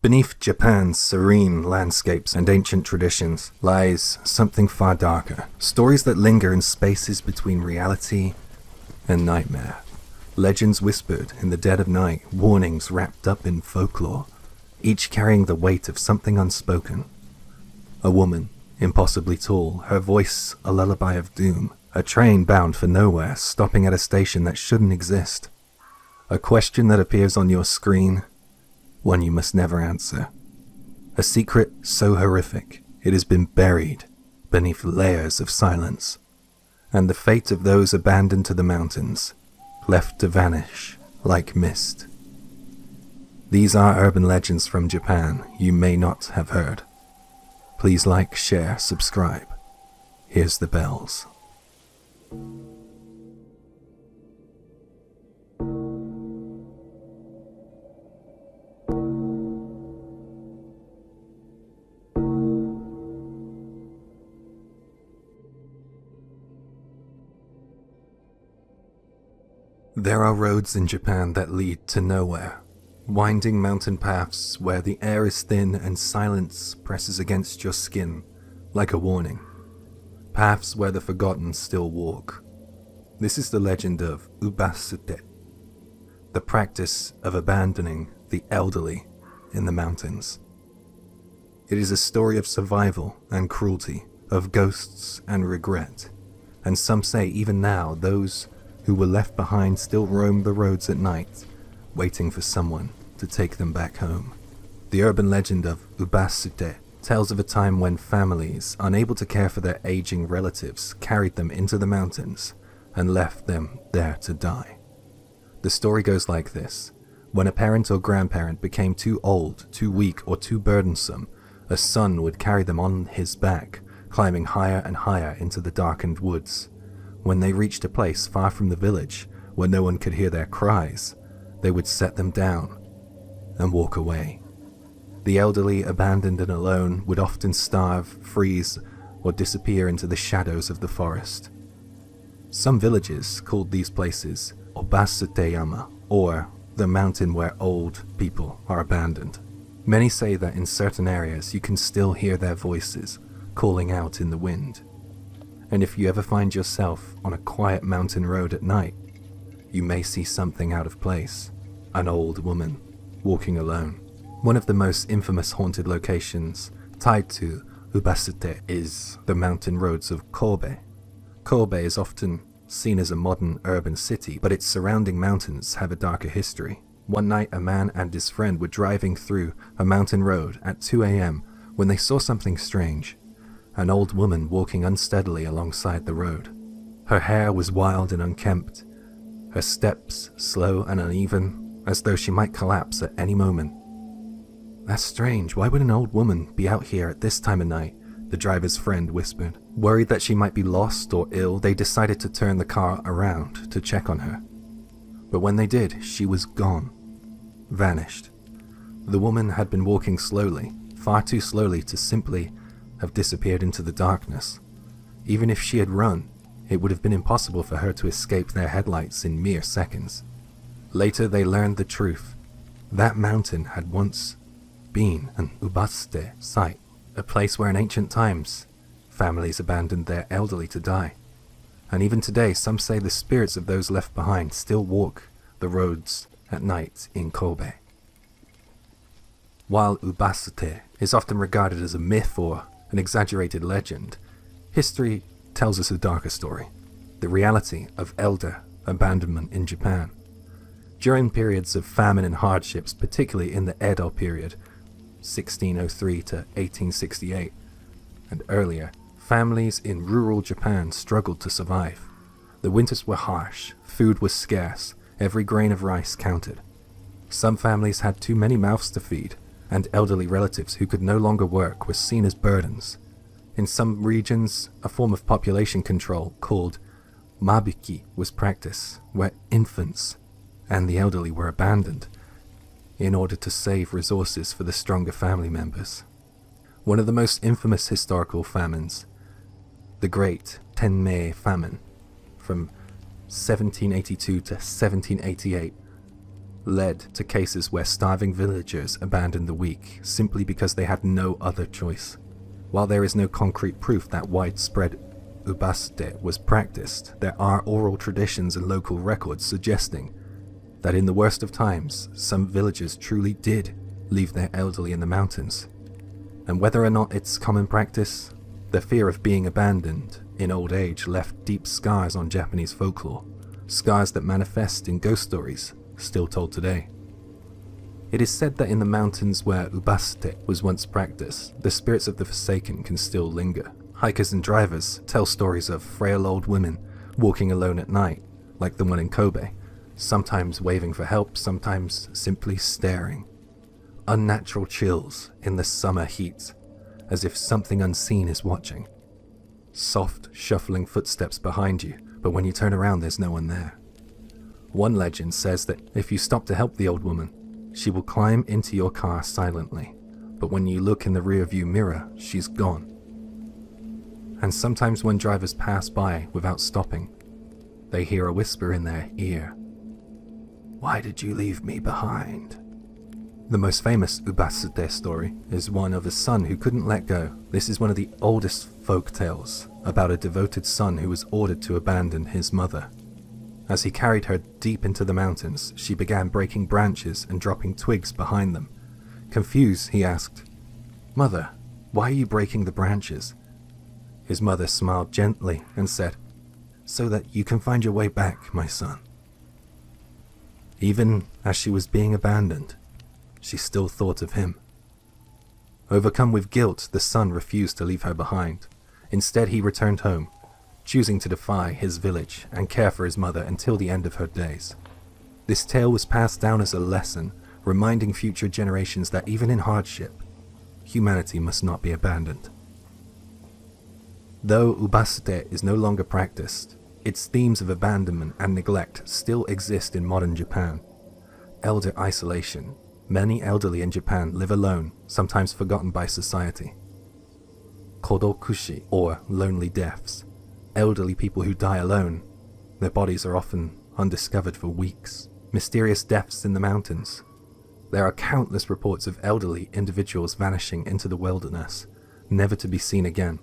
Beneath Japan's serene landscapes and ancient traditions lies something far darker. Stories that linger in spaces between reality and nightmare. Legends whispered in the dead of night, warnings wrapped up in folklore, each carrying the weight of something unspoken. A woman, impossibly tall, her voice a lullaby of doom. A train bound for nowhere, stopping at a station that shouldn't exist. A question that appears on your screen, one you must never answer. A secret so horrific, it has been buried beneath layers of silence. And the fate of those abandoned to the mountains, left to vanish like mist. These are urban legends from Japan you may not have heard. Please like, share, subscribe. Here's the bells. There are roads in Japan that lead to nowhere. Winding mountain paths where the air is thin and silence presses against your skin like a warning. Paths where the forgotten still walk. This is the legend of ubasute, the practice of abandoning the elderly in the mountains. It is a story of survival and cruelty, of ghosts and regret, and some say even now those who were left behind still roam the roads at night, waiting for someone to take them back home. The urban legend of ubasute tells of a time when families, unable to care for their aging relatives, carried them into the mountains and left them there to die. The story goes like this. When a parent or grandparent became too old, too weak, or too burdensome, a son would carry them on his back, climbing higher and higher into the darkened woods. When they reached a place far from the village, where no one could hear their cries, they would set them down and walk away. The elderly, abandoned and alone, would often starve, freeze, or disappear into the shadows of the forest. Some villages called these places Obasuteyama, or the mountain where old people are abandoned. Many say that in certain areas you can still hear their voices calling out in the wind. And if you ever find yourself on a quiet mountain road at night, you may see something out of place. An old woman walking alone. One of the most infamous haunted locations tied to ubasute is the mountain roads of Kobe. Kobe is often seen as a modern urban city, but its surrounding mountains have a darker history. One night, a man and his friend were driving through a mountain road at 2 a.m. when they saw something strange. An old woman walking unsteadily alongside the road. Her hair was wild and unkempt, her steps slow and uneven, as though she might collapse at any moment. "That's strange, why would an old woman be out here at this time of night?" the driver's friend whispered. Worried that she might be lost or ill, they decided to turn the car around to check on her. But when they did, she was gone. Vanished. The woman had been walking slowly, far too slowly to simply have disappeared into the darkness. Even if she had run, it would have been impossible for her to escape their headlights in mere seconds. Later they learned the truth. That mountain had once been an ubasute site, a place where in ancient times families abandoned their elderly to die. And even today, some say the spirits of those left behind still walk the roads at night in Kobe. While ubasute is often regarded as a myth or an exaggerated legend, history tells us a darker story, the reality of elder abandonment in Japan. During periods of famine and hardships, particularly in the Edo period, 1603 to 1868, and earlier, families in rural Japan struggled to survive. The winters were harsh, food was scarce, every grain of rice counted. Some families had too many mouths to feed, and elderly relatives who could no longer work were seen as burdens. In some regions, a form of population control called mabiki was practiced, where infants and the elderly were abandoned in order to save resources for the stronger family members. One of the most infamous historical famines, the Great Tenmei Famine from 1782 to 1788, led to cases where starving villagers abandoned the weak simply because they had no other choice. While there is no concrete proof that widespread ubasute was practiced, there are oral traditions and local records suggesting that in the worst of times, some villagers truly did leave their elderly in the mountains. And whether or not it's common practice, the fear of being abandoned in old age left deep scars on Japanese folklore, scars that manifest in ghost stories still told today. It is said that in the mountains where ubasute was once practiced, the spirits of the forsaken can still linger. Hikers and drivers tell stories of frail old women walking alone at night, like the one in Kobe, sometimes waving for help, sometimes simply staring. Unnatural chills in the summer heat, as if something unseen is watching. Soft, shuffling footsteps behind you, but when you turn around there's no one there. One legend says that if you stop to help the old woman, she will climb into your car silently, but when you look in the rearview mirror, she's gone. And sometimes when drivers pass by without stopping, they hear a whisper in their ear. "Why did you leave me behind?" The most famous ubasute story is one of a son who couldn't let go. This is one of the oldest folk tales about a devoted son who was ordered to abandon his mother. As he carried her deep into the mountains, she began breaking branches and dropping twigs behind them. Confused, he asked, "Mother, why are you breaking the branches?" His mother smiled gently and said, "So that you can find your way back, my son." Even as she was being abandoned, she still thought of him. Overcome with guilt, the son refused to leave her behind. Instead, he returned home, choosing to defy his village and care for his mother until the end of her days. This tale was passed down as a lesson, reminding future generations that even in hardship, humanity must not be abandoned. Though ubasute is no longer practiced, its themes of abandonment and neglect still exist in modern Japan. Elder isolation. Many elderly in Japan live alone, sometimes forgotten by society. Kodokushi, or lonely deaths. Elderly people who die alone. Their bodies are often undiscovered for weeks. Mysterious deaths in the mountains. There are countless reports of elderly individuals vanishing into the wilderness, never to be seen again.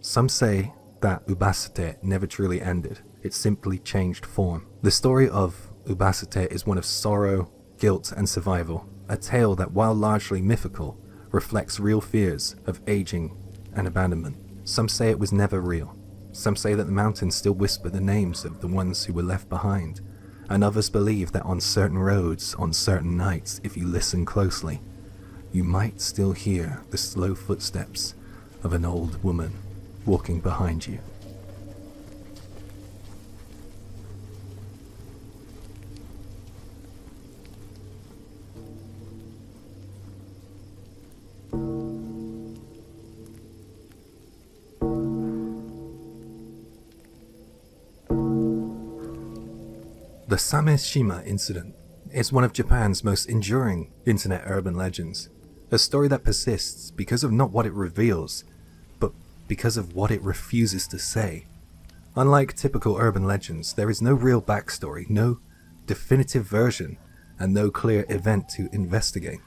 Some say that ubasute never truly ended, it simply changed form. The story of ubasute is one of sorrow, guilt, and survival, a tale that, while largely mythical, reflects real fears of aging and abandonment. Some say it was never real. Some say that the mountains still whisper the names of the ones who were left behind, and others believe that on certain roads, on certain nights, if you listen closely, you might still hear the slow footsteps of an old woman walking behind you. The Sameshima incident is one of Japan's most enduring internet urban legends, a story that persists because of not what it reveals, but because of what it refuses to say. Unlike typical urban legends, there is no real backstory, no definitive version, and no clear event to investigate.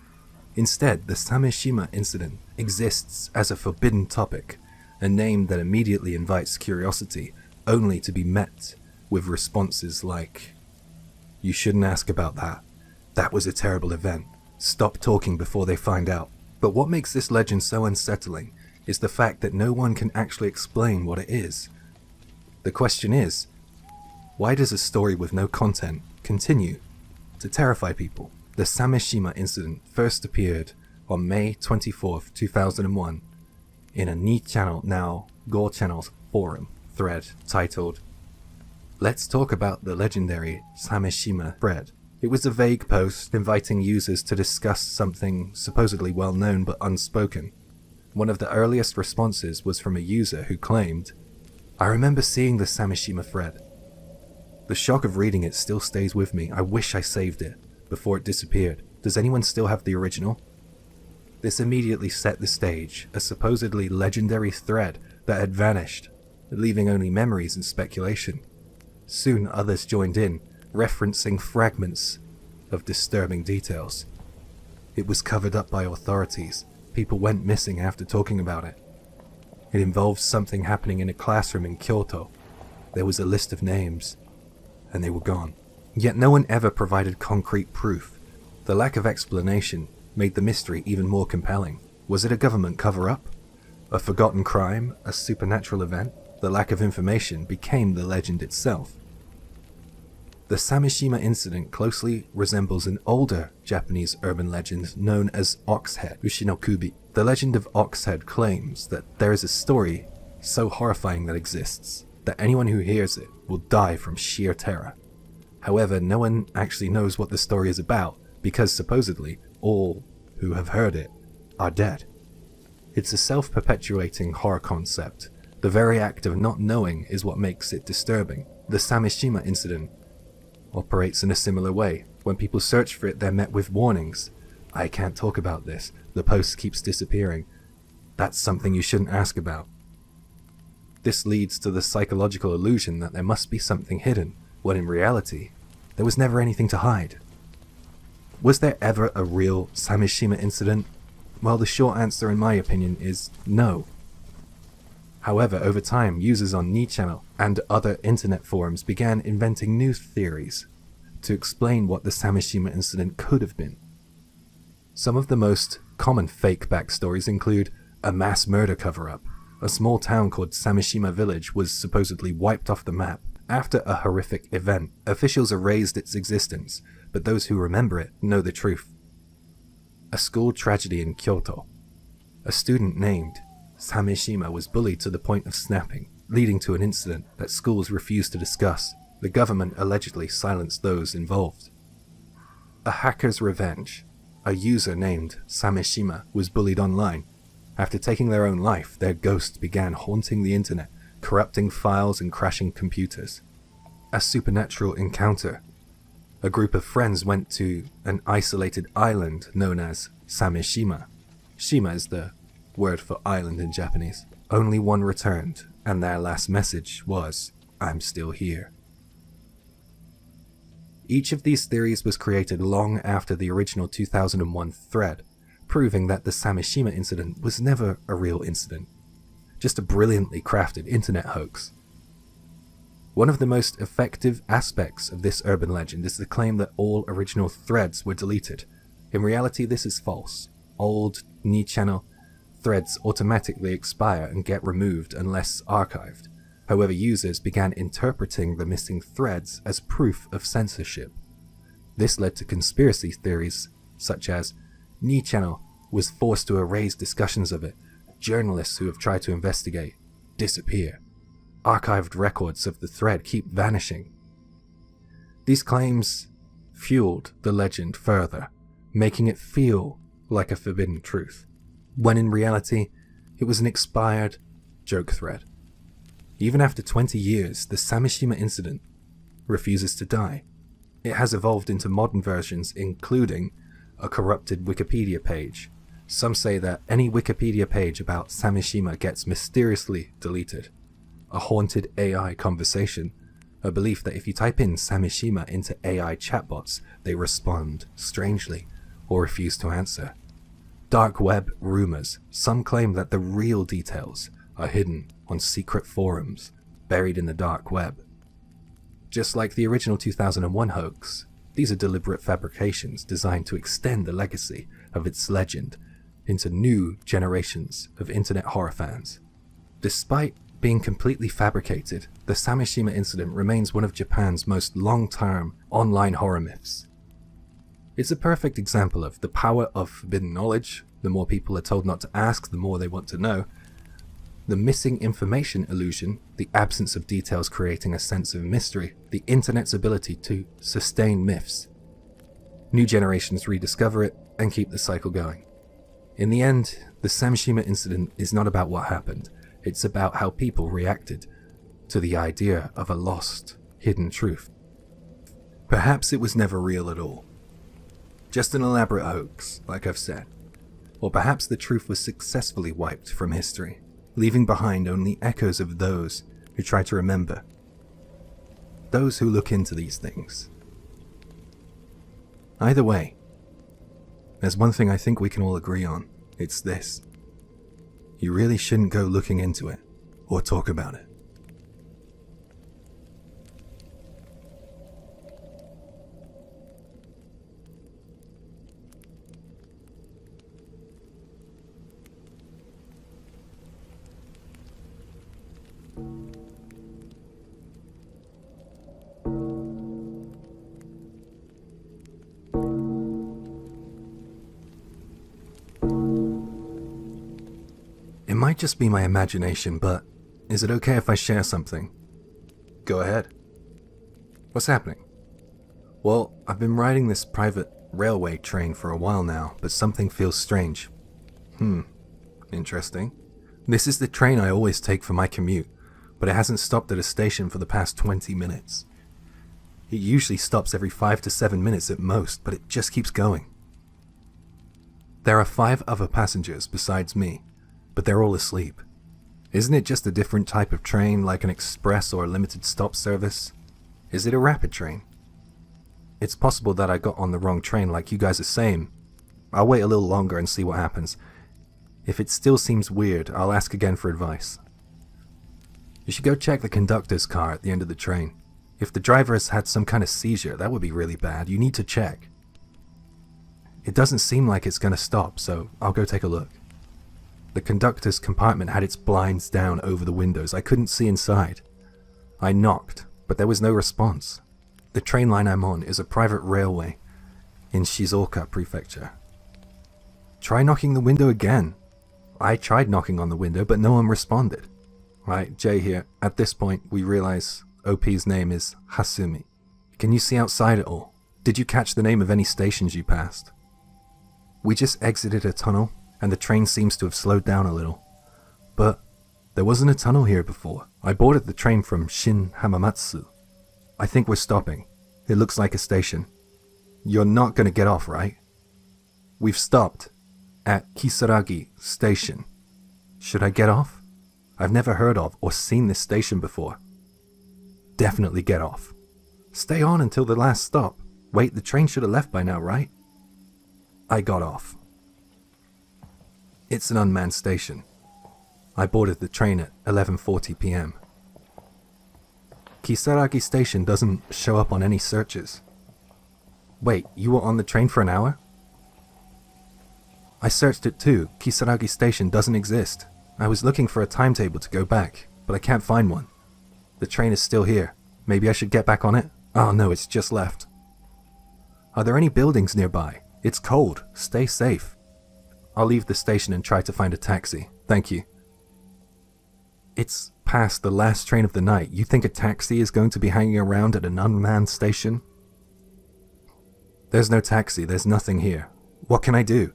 Instead, the Sameshima incident exists as a forbidden topic, a name that immediately invites curiosity, only to be met with responses like, "You shouldn't ask about that. That was a terrible event. Stop talking before they find out." But what makes this legend so unsettling is the fact that no one can actually explain what it is. The question is, why does a story with no content continue to terrify people? The Sameshima incident first appeared on May 24th, 2001 in a Ni channel, now Go channel's forum thread titled, "Let's talk about the legendary Sameshima thread." It was a vague post inviting users to discuss something supposedly well known but unspoken. One of the earliest responses was from a user who claimed, "I remember seeing the Sameshima thread. The shock of reading it still stays with me. I wish I saved it before it disappeared. Does anyone still have the original?" This immediately set the stage, a supposedly legendary thread that had vanished, leaving only memories and speculation. Soon others joined in, referencing fragments of disturbing details. It was covered up by authorities. People went missing after talking about it. It involved something happening in a classroom in Kyoto. There was a list of names, and they were gone. Yet no one ever provided concrete proof. The lack of explanation made the mystery even more compelling. Was it a government cover-up? A forgotten crime? A supernatural event? The lack of information became the legend itself. The Samishima incident closely resembles an older Japanese urban legend known as Oxhead Ushinokubi. The legend of Oxhead claims that there is a story so horrifying that exists that anyone who hears it will die from sheer terror. However, no one actually knows what the story is about because supposedly all who have heard it are dead. It's a self-perpetuating horror concept. The very act of not knowing is what makes it disturbing. The Samishima incident operates in a similar way. When people search for it, they're met with warnings. I can't talk about this. The post keeps disappearing. That's something you shouldn't ask about. This leads to the psychological illusion that there must be something hidden, when in reality, there was never anything to hide. Was there ever a real Samishima incident? Well, the short answer in my opinion is no. However, over time, users on Channel and other internet forums began inventing new theories to explain what the Samishima incident could have been. Some of the most common fake backstories include a mass murder cover-up. A small town called Samishima Village was supposedly wiped off the map after a horrific event. Officials erased its existence, but those who remember it know the truth. A school tragedy in Kyoto. A student named Samishima was bullied to the point of snapping, leading to an incident that schools refused to discuss. The government allegedly silenced those involved. A hacker's revenge. A user named Samishima was bullied online. After taking their own life, their ghost began haunting the internet, corrupting files and crashing computers. A supernatural encounter. A group of friends went to an isolated island known as Samishima. Shima is the word for island in Japanese. Only one returned, and their last message was, "I'm still here." Each of these theories was created long after the original 2001 thread, proving that the Samishima incident was never a real incident, just a brilliantly crafted internet hoax. One of the most effective aspects of this urban legend is the claim that all original threads were deleted. In reality, this is false. Old Channel threads automatically expire and get removed unless archived. However, users began interpreting the missing threads as proof of censorship. This led to conspiracy theories such as Channel was forced to erase discussions of it, journalists who have tried to investigate disappear, archived records of the thread keep vanishing. These claims fueled the legend further, making it feel like a forbidden truth, when in reality, it was an expired joke thread. Even after 20 years, the Samishima incident refuses to die. It has evolved into modern versions, including a corrupted Wikipedia page. Some say that any Wikipedia page about Samishima gets mysteriously deleted. A haunted AI conversation. A belief that if you type in Samishima into AI chatbots, they respond strangely or refuse to answer. Dark web rumors. Some claim that the real details are hidden on secret forums buried in the dark web. Just like the original 2001 hoax, these are deliberate fabrications designed to extend the legacy of its legend into new generations of internet horror fans. Despite being completely fabricated, the Samishima incident remains one of Japan's most long-term online horror myths. It's a perfect example of the power of forbidden knowledge. The more people are told not to ask, the more they want to know. The missing information illusion, the absence of details creating a sense of mystery, the internet's ability to sustain myths. New generations rediscover it and keep the cycle going. In the end, the Samishima incident is not about what happened, it's about how people reacted to the idea of a lost, hidden truth. Perhaps it was never real at all. Just an elaborate hoax, like I've said. Or perhaps the truth was successfully wiped from history, leaving behind only echoes of those who try to remember. Those who look into these things. Either way, there's one thing I think we can all agree on. It's this. You really shouldn't go looking into it or talk about it. It might just be my imagination, but is it okay if I share something? Go ahead. What's happening? Well, I've been riding this private railway train for a while now, but something feels strange. Interesting. This is the train I always take for my commute, but it hasn't stopped at a station for the past 20 minutes. It usually stops every 5 to 7 minutes at most, but it just keeps going. There are 5 other passengers besides me, but they're all asleep. Isn't it just a different type of train, like an express or a limited stop service? Is it a rapid train? It's possible that I got on the wrong train like you guys are saying. I'll wait a little longer and see what happens. If it still seems weird, I'll ask again for advice. You should go check the conductor's car at the end of the train. If the driver has had some kind of seizure, that would be really bad. You need to check. It doesn't seem like it's going to stop, so I'll go take a look. The conductor's compartment had its blinds down over the windows. I couldn't see inside. I knocked, but there was no response. The train line I'm on is a private railway in Shizuoka Prefecture. Try knocking the window again. I tried knocking on the window, but no one responded. Right, Jay here. At this point, we realize OP's name is Hasumi. Can you see outside at all? Did you catch the name of any stations you passed? We just exited a tunnel, and the train seems to have slowed down a little. But there wasn't a tunnel here before. I boarded the train from Shin Hamamatsu. I think we're stopping. It looks like a station. You're not going to get off, right? We've stopped at Kisaragi Station. Should I get off? I've never heard of or seen this station before. Definitely get off. Stay on until the last stop. Wait, the train should have left by now, right? I got off. It's an unmanned station. I boarded the train at 11:40 p.m. Kisaragi Station doesn't show up on any searches. Wait, you were on the train for an hour? I searched it too. Kisaragi Station doesn't exist. I was looking for a timetable to go back, but I can't find one. The train is still here. Maybe I should get back on it? Oh no, it's just left. Are there any buildings nearby? It's cold. Stay safe. I'll leave the station and try to find a taxi. Thank you. It's past the last train of the night. You think a taxi is going to be hanging around at an unmanned station? There's no taxi. There's nothing here. What can I do?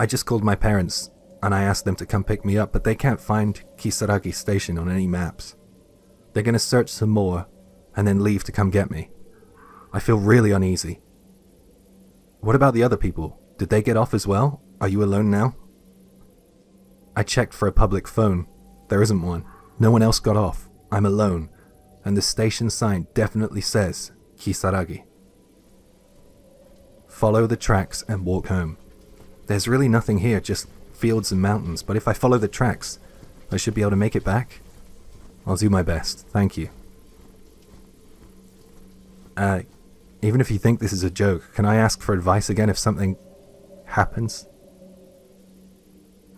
I just called my parents and I asked them to come pick me up, but they can't find Kisaragi Station on any maps. They're going to search some more and then leave to come get me. I feel really uneasy. What about the other people? Did they get off as well? Are you alone now? I checked for a public phone. There isn't one. No one else got off. I'm alone. And the station sign definitely says Kisaragi. Follow the tracks and walk home. There's really nothing here, just fields and mountains, but if I follow the tracks, I should be able to make it back. I'll do my best. Thank you. Even if you think this is a joke, can I ask for advice again if something happens?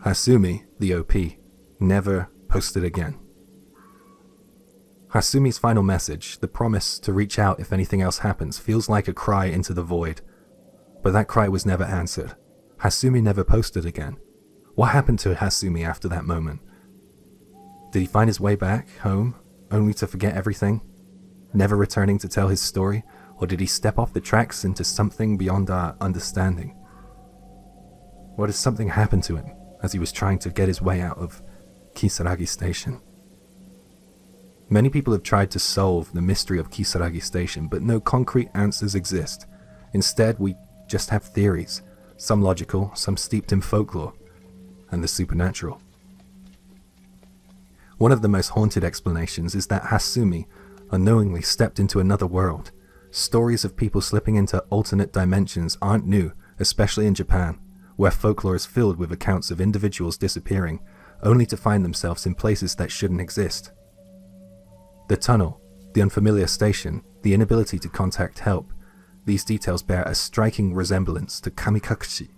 Hasumi, the OP, never posted again. Hasumi's final message, the promise to reach out if anything else happens, feels like a cry into the void. But that cry was never answered. Hasumi never posted again. What happened to Hasumi after that moment? Did he find his way back home, only to forget everything, never returning to tell his story? Or did he step off the tracks into something beyond our understanding? What if something happened to him as he was trying to get his way out of Kisaragi Station? Many people have tried to solve the mystery of Kisaragi Station, but no concrete answers exist. Instead, we just have theories, some logical, some steeped in folklore and the supernatural. One of the most haunted explanations is that Hasumi unknowingly stepped into another world, Stories of people slipping into alternate dimensions aren't new, especially in Japan, where folklore is filled with accounts of individuals disappearing, only to find themselves in places that shouldn't exist. The tunnel, the unfamiliar station, the inability to contact help, these details bear a striking resemblance to kamikakushi,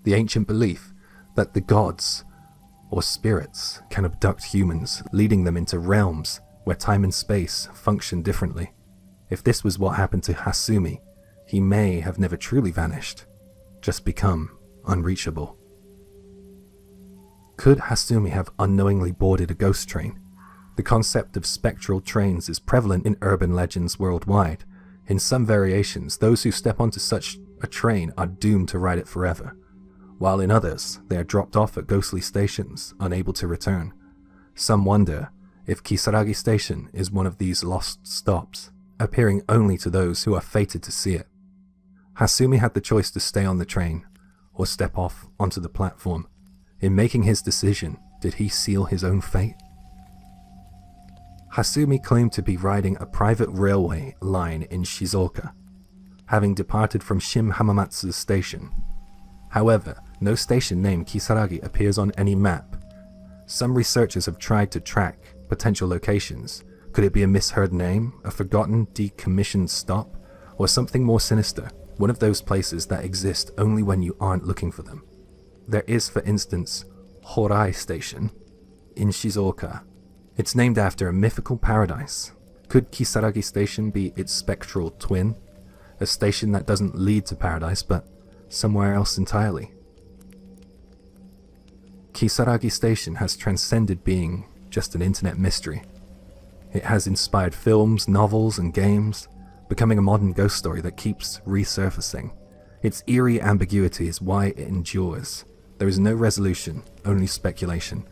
the ancient belief that the gods, or spirits, can abduct humans, leading them into realms where time and space function differently. If this was what happened to Hasumi, he may have never truly vanished, just become unreachable. Could Hasumi have unknowingly boarded a ghost train? The concept of spectral trains is prevalent in urban legends worldwide. In some variations, those who step onto such a train are doomed to ride it forever, while in others, they are dropped off at ghostly stations, unable to return. Some wonder if Kisaragi Station is one of these lost stops, appearing only to those who are fated to see it. Hasumi had the choice to stay on the train, or step off onto the platform. In making his decision, did he seal his own fate? Hasumi claimed to be riding a private railway line in Shizuoka, having departed from Shim Hamamatsu station. However, no station named Kisaragi appears on any map. Some researchers have tried to track potential locations. Could it be a misheard name, a forgotten, decommissioned stop, or something more sinister, one of those places that exist only when you aren't looking for them? There is, for instance, Horai Station in Shizuoka. It's named after a mythical paradise. Could Kisaragi Station be its spectral twin? A station that doesn't lead to paradise, but somewhere else entirely. Kisaragi Station has transcended being just an internet mystery. It has inspired films, novels, and games, becoming a modern ghost story that keeps resurfacing. Its eerie ambiguity is why it endures. There is no resolution, only speculation.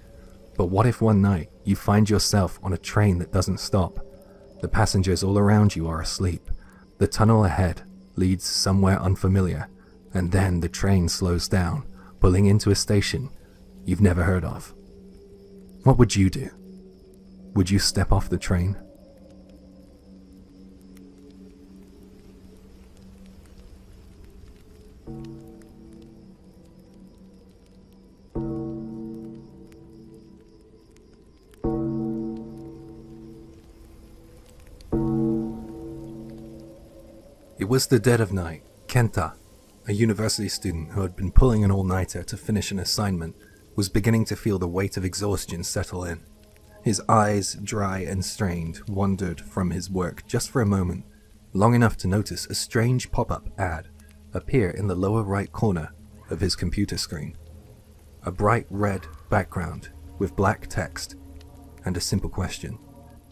But what if one night you find yourself on a train that doesn't stop? The passengers all around you are asleep. The tunnel ahead leads somewhere unfamiliar, and then the train slows down, pulling into a station you've never heard of. What would you do? Would you step off the train? It was the dead of night. Kenta, a university student who had been pulling an all-nighter to finish an assignment, was beginning to feel the weight of exhaustion settle in. His eyes, dry and strained, wandered from his work just for a moment, long enough to notice a strange pop-up ad appear in the lower right corner of his computer screen. A bright red background with black text, and a simple question.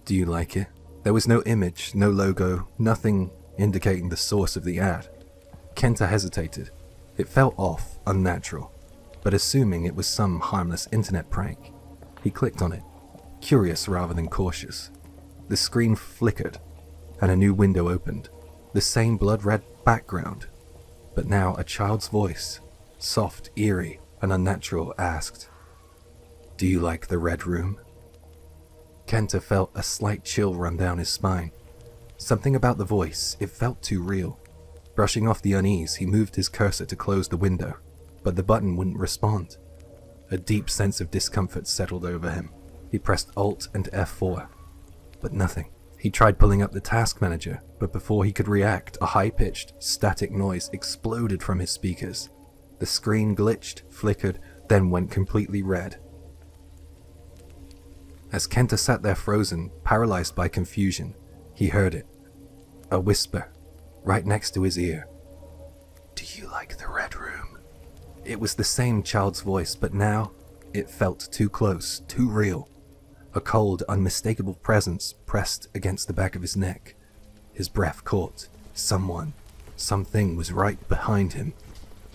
Do you like it? There was no image, no logo, nothing indicating the source of the ad. Kenta hesitated. It felt off, unnatural, but assuming it was some harmless internet prank, he clicked on it, curious rather than cautious. The screen flickered, and a new window opened. The same blood-red background, but now a child's voice, soft, eerie, and unnatural, asked, "Do you like the Red Room?" Kenta felt a slight chill run down his spine. Something about the voice, it felt too real. Brushing off the unease, he moved his cursor to close the window, but the button wouldn't respond. A deep sense of discomfort settled over him. He pressed Alt and F4, but nothing. He tried pulling up the task manager, but before he could react, a high-pitched, static noise exploded from his speakers. The screen glitched, flickered, then went completely red. As Kenta sat there frozen, paralyzed by confusion, he heard it. A whisper, right next to his ear. "Do you like the Red Room?" It was the same child's voice, but now it felt too close, too real. A cold, unmistakable presence pressed against the back of his neck. His breath caught. Something was right behind him.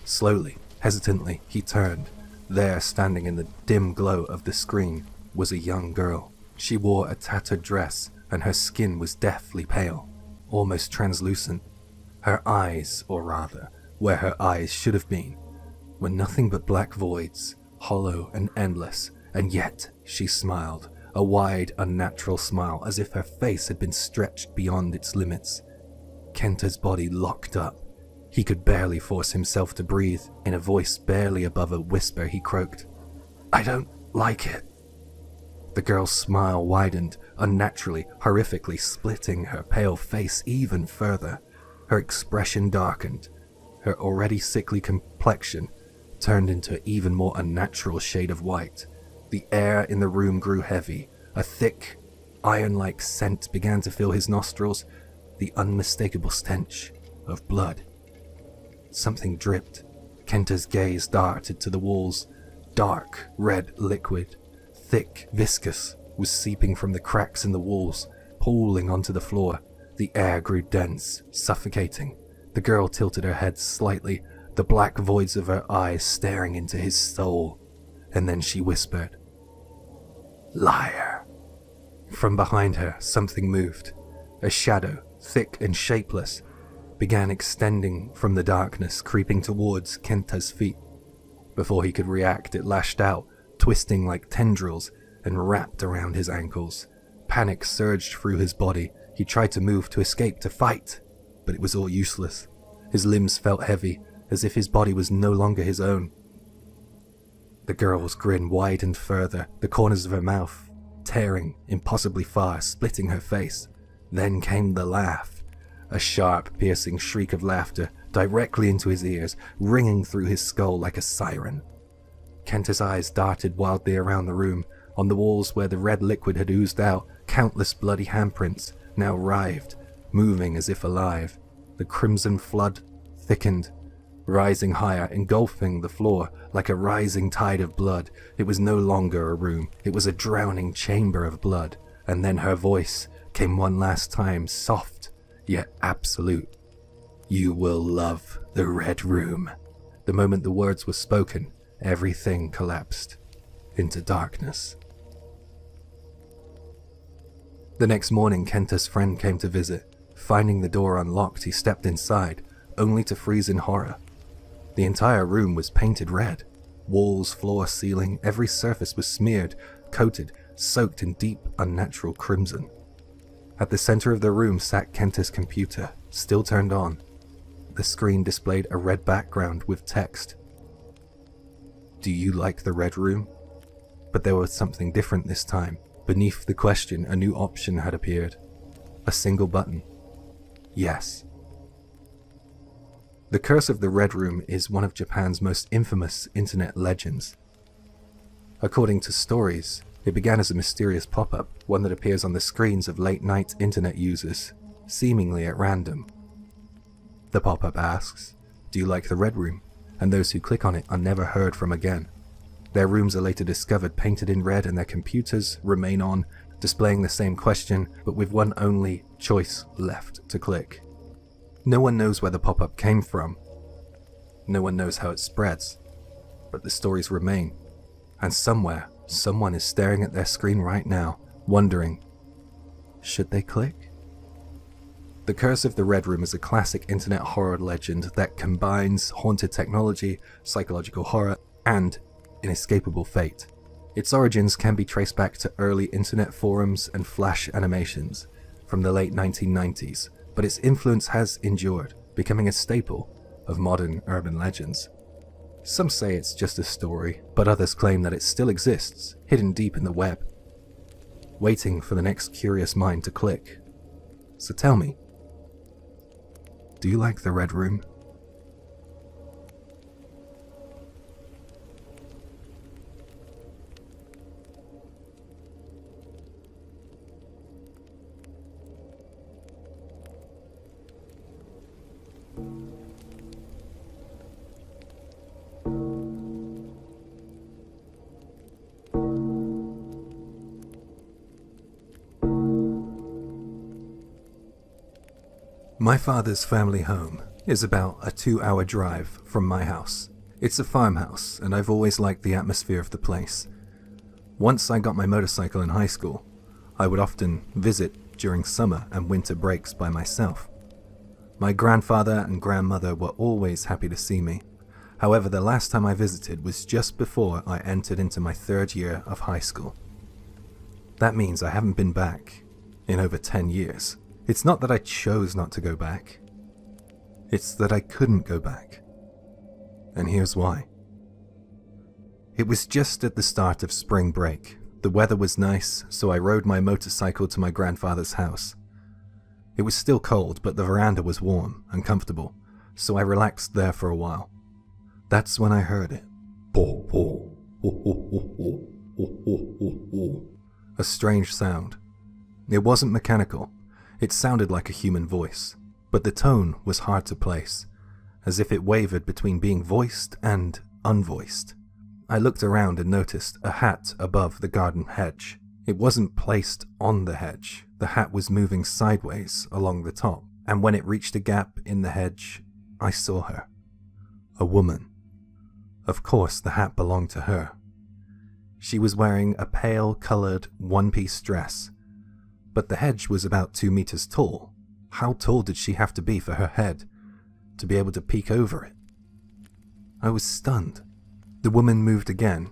Slowly, hesitantly, he turned. There, standing in the dim glow of the screen, was a young girl. She wore a tattered dress, and her skin was deathly pale, almost translucent. Her eyes, or rather, where her eyes should have been, were nothing but black voids, hollow and endless, and yet she smiled, a wide, unnatural smile, as if her face had been stretched beyond its limits. Kenta's body locked up. He could barely force himself to breathe. In a voice barely above a whisper, he croaked, "I don't like it." The girl's smile widened, unnaturally, horrifically, splitting her pale face even further. Her expression darkened. Her already sickly complexion turned into an even more unnatural shade of white. The air in the room grew heavy. A thick, iron-like scent began to fill his nostrils, the unmistakable stench of blood. Something dripped. Kenta's gaze darted to the walls. Dark, red liquid, thick, viscous, was seeping from the cracks in the walls, pooling onto the floor. The air grew dense, suffocating. The girl tilted her head slightly, the black voids of her eyes staring into his soul. And then she whispered, "Liar." From behind her, something moved. A shadow, thick and shapeless, began extending from the darkness, creeping towards Kenta's feet. Before he could react, it lashed out, twisting like tendrils, and wrapped around his ankles. Panic surged through his body. He tried to move, to escape, to fight, but it was all useless. His limbs felt heavy, as if his body was no longer his own. The girl's grin widened further, the corners of her mouth tearing impossibly far, splitting her face. Then came the laugh, a sharp, piercing shriek of laughter directly into his ears, ringing through his skull like a siren. Kenta's eyes darted wildly around the room. On the walls where the red liquid had oozed out, countless bloody handprints now writhed, moving as if alive. The crimson flood thickened, rising higher, engulfing the floor like a rising tide of blood. It was no longer a room, it was a drowning chamber of blood. And then her voice came one last time, soft yet absolute. "You will love the Red Room." The moment the words were spoken, everything collapsed into darkness. The next morning, Kenta's friend came to visit. Finding the door unlocked, he stepped inside, only to freeze in horror. The entire room was painted red. Walls, floor, ceiling, every surface was smeared, coated, soaked in deep, unnatural crimson. At the center of the room sat Kenta's computer, still turned on. The screen displayed a red background with text. "Do you like the Red Room?" But there was something different this time. Beneath the question, a new option had appeared. A single button. Yes. The Curse of the Red Room is one of Japan's most infamous internet legends. According to stories, it began as a mysterious pop-up, one that appears on the screens of late-night internet users, seemingly at random. The pop-up asks, "Do you like the Red Room?" And those who click on it are never heard from again. Their rooms are later discovered painted in red, and their computers remain on, displaying the same question, but with one only choice left to click. No one knows where the pop-up came from. No one knows how it spreads. But the stories remain. And somewhere, someone is staring at their screen right now, wondering, should they click? The Curse of the Red Room is a classic internet horror legend that combines haunted technology, psychological horror, and inescapable fate. Its origins can be traced back to early internet forums and flash animations from the late 1990s, but its influence has endured, becoming a staple of modern urban legends. Some say it's just a story, but others claim that it still exists, hidden deep in the web, waiting for the next curious mind to click. So tell me, do you like the Red Room? My father's family home is about a 2-hour drive from my house. It's a farmhouse, and I've always liked the atmosphere of the place. Once I got my motorcycle in high school, I would often visit during summer and winter breaks by myself. My grandfather and grandmother were always happy to see me. However, the last time I visited was just before I entered into my 3rd year of high school. That means I haven't been back in over 10 years. It's not that I chose not to go back. It's that I couldn't go back. And here's why. It was just at the start of spring break. The weather was nice, so I rode my motorcycle to my grandfather's house. It was still cold, but the veranda was warm and comfortable, so I relaxed there for a while. That's when I heard it. A strange sound. It wasn't mechanical. It sounded like a human voice, but the tone was hard to place, as if it wavered between being voiced and unvoiced. I looked around and noticed a hat above the garden hedge. It wasn't placed on the hedge. The hat was moving sideways along the top, and when it reached a gap in the hedge, I saw her. A woman. Of course, the hat belonged to her. She was wearing a pale-colored one-piece dress, but the hedge was about 2 meters tall. How tall did she have to be for her head to be able to peek over it? I was stunned. The woman moved again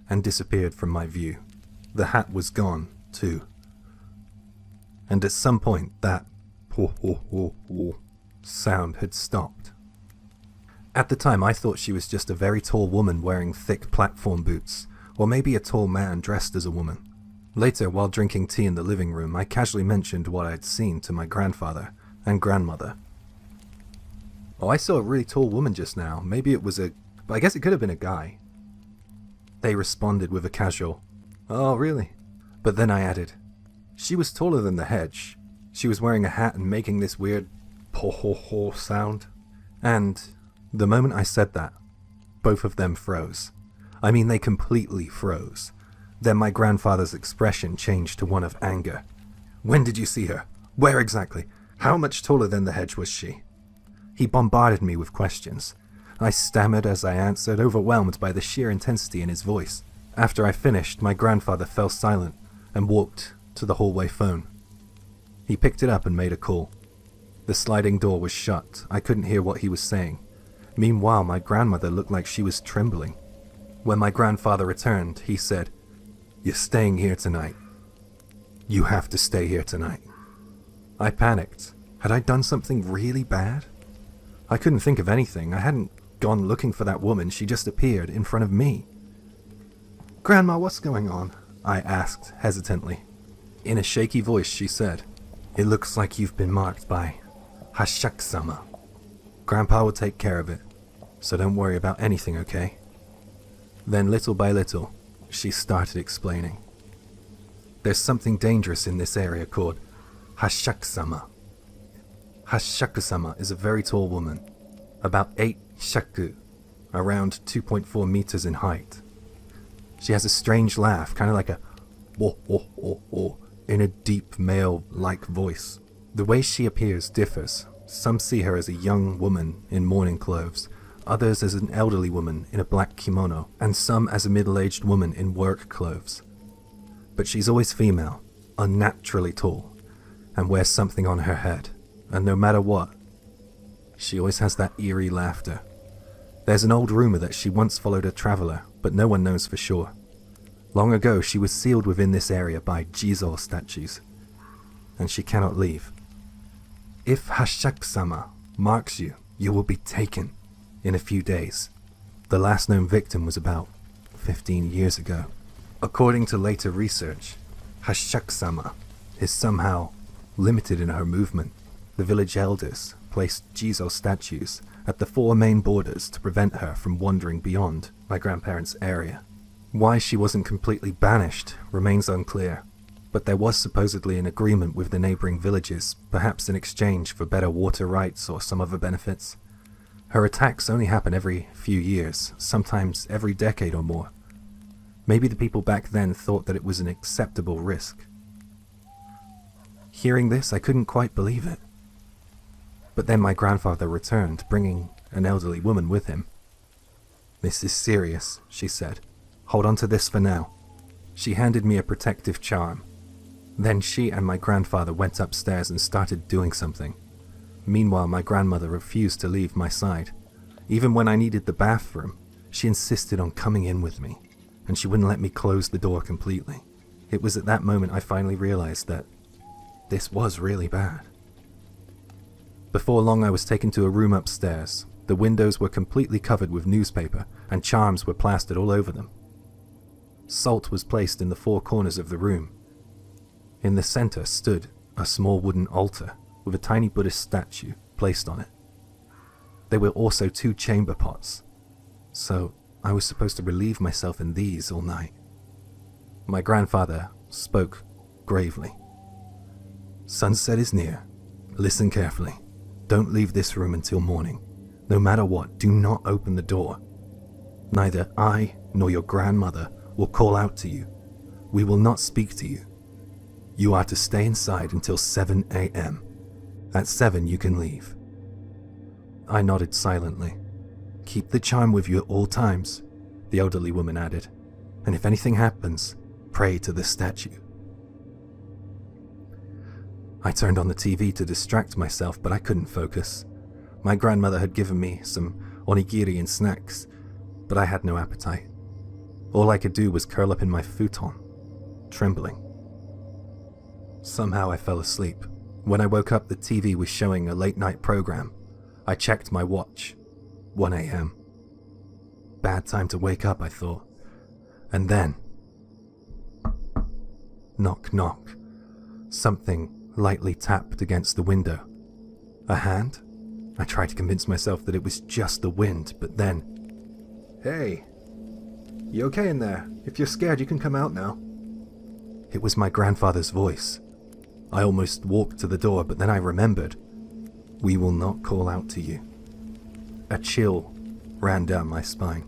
and disappeared from my view. The hat was gone, too. And at some point, that sound had stopped. At the time, I thought she was just a very tall woman wearing thick platform boots, or maybe a tall man dressed as a woman. Later, while drinking tea in the living room, I casually mentioned what I had seen to my grandfather and grandmother. "Oh, I saw a really tall woman just now. Maybe it was I guess it could have been a guy." They responded with a casual, "Oh, really?" But then I added, "She was taller than the hedge. She was wearing a hat and making this weird po-ho-ho sound." And the moment I said that, both of them froze. I mean, they completely froze. Then my grandfather's expression changed to one of anger. "When did you see her? Where exactly? How much taller than the hedge was she?" He bombarded me with questions. I stammered as I answered, overwhelmed by the sheer intensity in his voice. After I finished, my grandfather fell silent and walked to the hallway phone. He picked it up and made a call. The sliding door was shut. I couldn't hear what he was saying. Meanwhile, my grandmother looked like she was trembling. When my grandfather returned, he said, "You're staying here tonight. You have to stay here tonight." I panicked. Had I done something really bad? I couldn't think of anything. I hadn't gone looking for that woman. She just appeared in front of me. "Grandma, what's going on?" I asked hesitantly. In a shaky voice, she said, "It looks like you've been marked by Hashak-sama. Grandpa will take care of it, so don't worry about anything, okay?" Then little by little, she started explaining. "There's something dangerous in this area called Hashak-sama. Hashak-sama is a very tall woman, about 8 shaku, around 2.4 meters in height. She has a strange laugh, kind of like a oh, in a deep male-like voice. The way she appears differs. Some see her as a young woman in mourning clothes, others as an elderly woman in a black kimono, and some as a middle-aged woman in work clothes. But she's always female, unnaturally tall, and wears something on her head, and no matter what, she always has that eerie laughter. There's an old rumor that she once followed a traveler, but no one knows for sure. Long ago, she was sealed within this area by Jizo statues, and she cannot leave. If Hashak-sama marks you, you will be taken in a few days. The last known victim was about 15 years ago. According to later research, Hashak-sama is somehow limited in her movement. The village elders placed Jizo statues at the 4 main borders to prevent her from wandering beyond my grandparents' area. Why she wasn't completely banished remains unclear, but there was supposedly an agreement with the neighboring villages, perhaps in exchange for better water rights or some other benefits. Her attacks only happen every few years, sometimes every decade or more. Maybe the people back then thought that it was an acceptable risk. Hearing this, I couldn't quite believe it. But then my grandfather returned, bringing an elderly woman with him. "This is serious," she said. "Hold on to this for now." She handed me a protective charm. Then she and my grandfather went upstairs and started doing something. Meanwhile, my grandmother refused to leave my side. Even when I needed the bathroom, she insisted on coming in with me, and she wouldn't let me close the door completely. It was at that moment I finally realized that this was really bad. Before long, I was taken to a room upstairs. The windows were completely covered with newspaper, and charms were plastered all over them. Salt was placed in the four corners of the room. In the center stood a small wooden altar with a tiny Buddhist statue placed on it. There were also 2 chamber pots, so I was supposed to relieve myself in these all night. My grandfather spoke gravely. "Sunset is near. Listen carefully. Don't leave this room until morning. No matter what, do not open the door. Neither I nor your grandmother will call out to you. We will not speak to you. You are to stay inside until 7 a.m. At 7 you can leave." I nodded silently. "Keep the charm with you at all times," the elderly woman added, "and if anything happens, pray to the statue." I turned on the TV to distract myself, but I couldn't focus. My grandmother had given me some onigiri and snacks, but I had no appetite. All I could do was curl up in my futon, trembling. Somehow I fell asleep. When I woke up, the TV was showing a late-night program. I checked my watch. 1 a.m. Bad time to wake up, I thought. And then... knock, knock. Something lightly tapped against the window. A hand? I tried to convince myself that it was just the wind, but then... "Hey, you okay in there? If you're scared, you can come out now." It was my grandfather's voice. I almost walked to the door, but then I remembered. "We will not call out to you." A chill ran down my spine.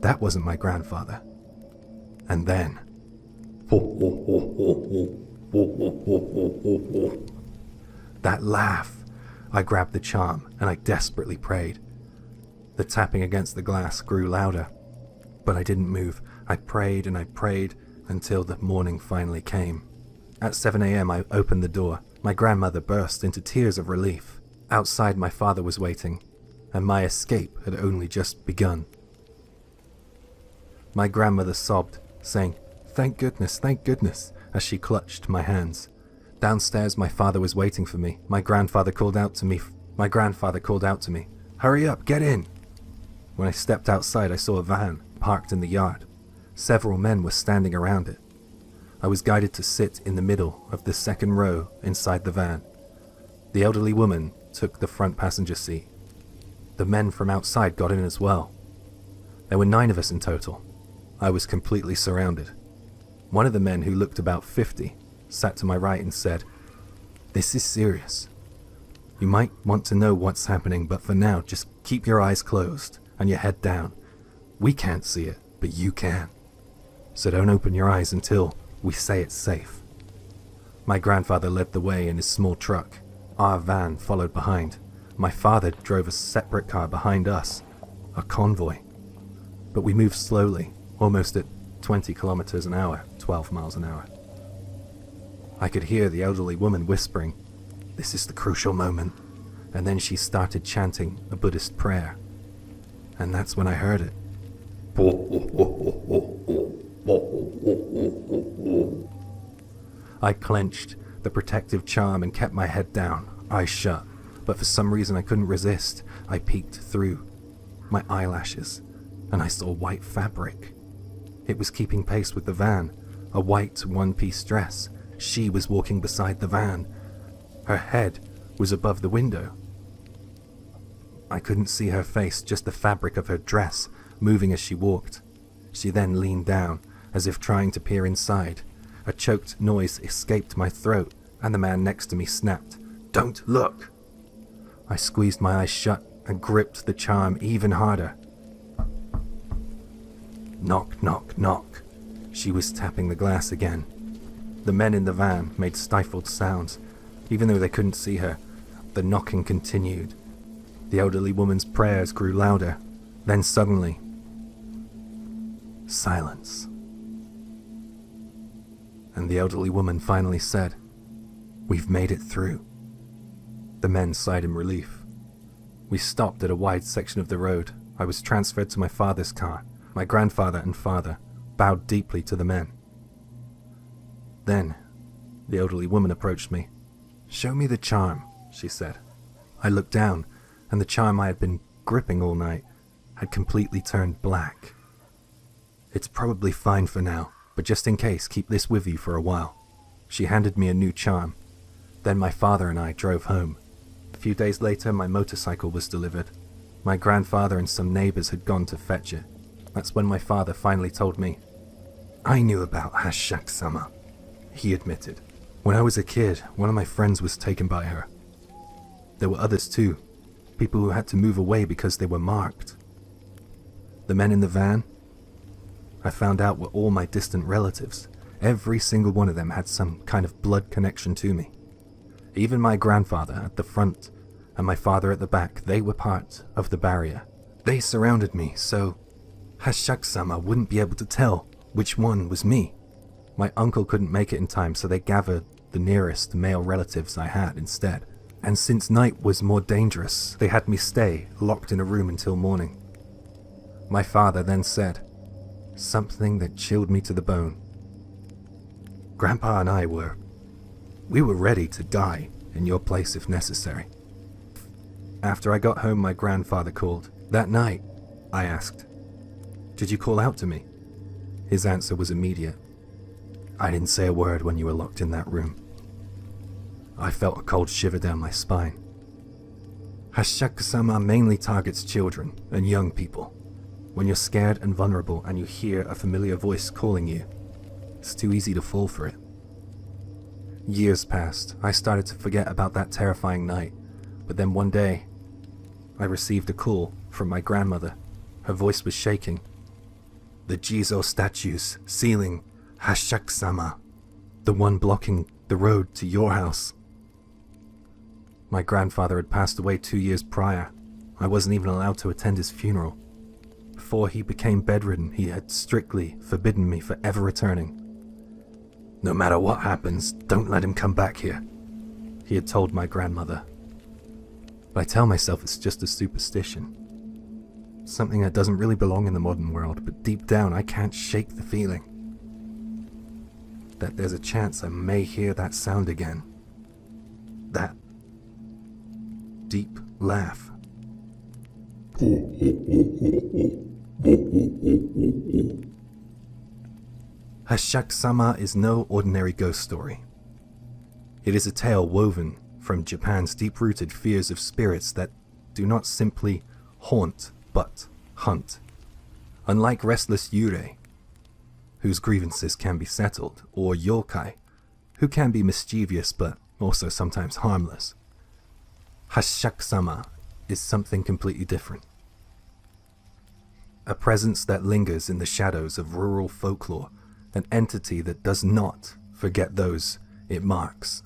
That wasn't my grandfather. And then... that laugh! I grabbed the charm and I desperately prayed. The tapping against the glass grew louder, but I didn't move. I prayed and I prayed until the morning finally came. At 7 a.m. I opened the door. My grandmother burst into tears of relief. Outside my father was waiting, and my escape had only just begun. My grandmother sobbed, saying, thank goodness," as she clutched my hands. Downstairs, my father was waiting for me. My grandfather called out to me, "Hurry up, get in!" When I stepped outside, I saw a van parked in the yard. Several men were standing around it. I was guided to sit in the middle of the second row inside the van. The elderly woman took the front passenger seat. The men from outside got in as well. There were 9 of us in total. I was completely surrounded. One of the men, who looked about 50, sat to my right and said, "This is serious. You might want to know what's happening, but for now, just keep your eyes closed and your head down. We can't see it, but you can. So don't open your eyes until we say it's safe." My grandfather led the way in his small truck. Our van followed behind. My father drove a separate car behind us, a convoy. But we moved slowly, almost at 20 kilometers an hour, 12 miles an hour. I could hear the elderly woman whispering, "This is the crucial moment." And then she started chanting a Buddhist prayer. And that's when I heard it. I clenched the protective charm and kept my head down, eyes shut, but for some reason I couldn't resist. I peeked through my eyelashes, and I saw white fabric. It was keeping pace with the van, a white one-piece dress. She was walking beside the van. Her head was above the window. I couldn't see her face, just the fabric of her dress moving as she walked. She then leaned down, as if trying to peer inside. A choked noise escaped my throat, and the man next to me snapped, "Don't look!" I squeezed my eyes shut and gripped the charm even harder. Knock, knock, knock. She was tapping the glass again. The men in the van made stifled sounds. Even though they couldn't see her, the knocking continued. The elderly woman's prayers grew louder. Then suddenly, silence. And the elderly woman finally said, "We've made it through." The men sighed in relief. We stopped at a wide section of the road. I was transferred to my father's car. My grandfather and father bowed deeply to the men. Then, the elderly woman approached me. "Show me the charm," she said. I looked down, and the charm I had been gripping all night had completely turned black. It's probably fine for now, but just in case, keep this with you for a while. She handed me a new charm. Then my father and I drove home. A few days later, my motorcycle was delivered. My grandfather and some neighbors had gone to fetch it. That's when my father finally told me. I knew about Hashak-sama, he admitted. When I was a kid, one of my friends was taken by her. There were others too, people who had to move away because they were marked. The men in the van, I found out, were all my distant relatives. Every single one of them had some kind of blood connection to me. Even my grandfather at the front and my father at the back, they were part of the barrier. They surrounded me, so Hashak-sama wouldn't be able to tell which one was me. My uncle couldn't make it in time, so they gathered the nearest male relatives I had instead. And since night was more dangerous, they had me stay locked in a room until morning. My father then said something that chilled me to the bone. Grandpa and I were ready to die in your place if necessary. After I got home, my grandfather called. That night, I asked, did you call out to me? His answer was immediate. I didn't say a word when you were locked in that room. I felt a cold shiver down my spine. Hashak-sama mainly targets children and young people. When you're scared and vulnerable and you hear a familiar voice calling you, it's too easy to fall for it. Years passed. I started to forget about that terrifying night, but then one day, I received a call from my grandmother. Her voice was shaking. The Jizo statues sealing Hashak-sama, the one blocking the road to your house. My grandfather had passed away 2 years prior. I wasn't even allowed to attend his funeral. Before he became bedridden, he had strictly forbidden me from ever returning. No matter what happens, don't let him come back here, he had told my grandmother. But I tell myself it's just a superstition. Something that doesn't really belong in the modern world, but deep down I can't shake the feeling that there's a chance I may hear that sound again. That deep laugh. Hashak-sama is no ordinary ghost story. It is a tale woven from Japan's deep-rooted fears of spirits that do not simply haunt, but hunt. Unlike restless yurei, whose grievances can be settled, or yokai, who can be mischievous but also sometimes harmless, Hashak-sama is something completely different. A presence that lingers in the shadows of rural folklore, an entity that does not forget those it marks.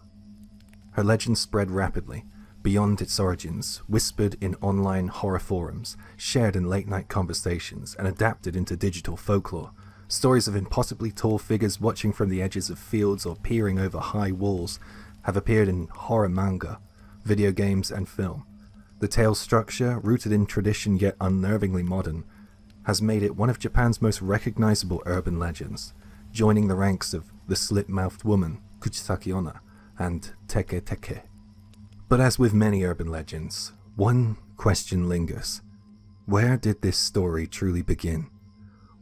Her legend spread rapidly, beyond its origins, whispered in online horror forums, shared in late-night conversations, and adapted into digital folklore. Stories of impossibly tall figures watching from the edges of fields or peering over high walls have appeared in horror manga, video games, and film. The tale's structure, rooted in tradition yet unnervingly modern, has made it one of Japan's most recognizable urban legends, joining the ranks of the slit-mouthed woman, Kuchisaki Onna, and Teke Teke. But as with many urban legends, one question lingers. Where did this story truly begin?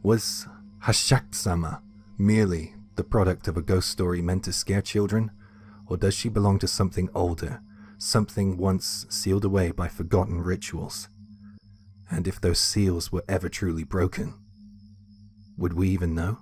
Was Hashak-sama merely the product of a ghost story meant to scare children? Or does she belong to something older, something once sealed away by forgotten rituals? And if those seals were ever truly broken, would we even know?